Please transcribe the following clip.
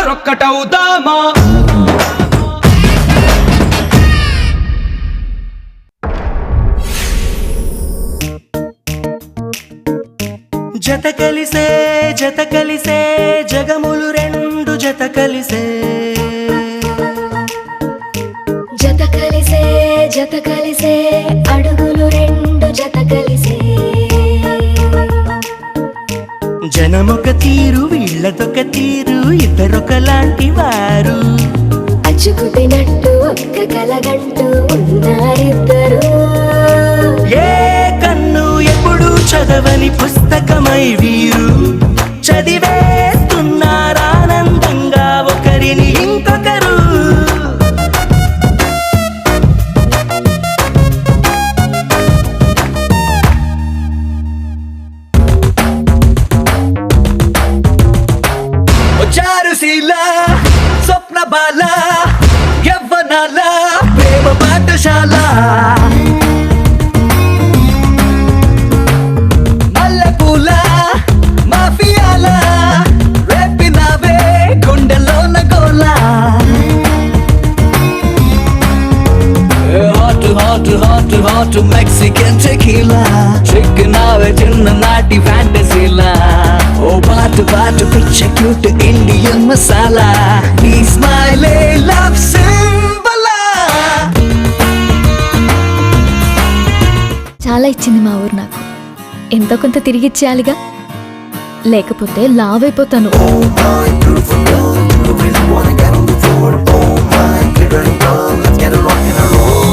మరొక్కటవుదామా జత కలిసే జగములు రెండు జత కలిసే అడుగులు రెండు జత కలిసే జనమొక తీరు వీళ్ళదొక తీరు ఇద్దరొకలాంటి వారు అచ్చుకుతినట్టు ఒక్క కలగంటూ ఉన్నారిద్దరు ఏ కన్ను ఎప్పుడు చదవని పుస్తకమై వీరు చదివేస్తున్నారానందంగా ఒకరిని ఇంకొకరు చారుశీల స్వప్న బాల యవ్వనాల ప్రేమ పాఠశాల మల్లెపూల మాఫియాల రేపినావే గుండెలోన గోల హాట్ మెక్సికన్ టెకీలా చిక్కినావే చిన్ననాటి ఫ్యాంటసీలా ఓ పాటు పిచ్చ క్యూట్ ఇండియన్ మసాలా నీ స్మైలే లవ్ సింబలా. చాలా ఇచ్చింది మా ఊరు నాకు, ఎంతో కొంత తిరిగి ఇచ్చేయాలిగా, లేకపోతే లావ్ అయిపోతాను. Oh my beautiful girl, you really wanna get on the floor. Oh my, get ready, girl, let's get a rock and a roll.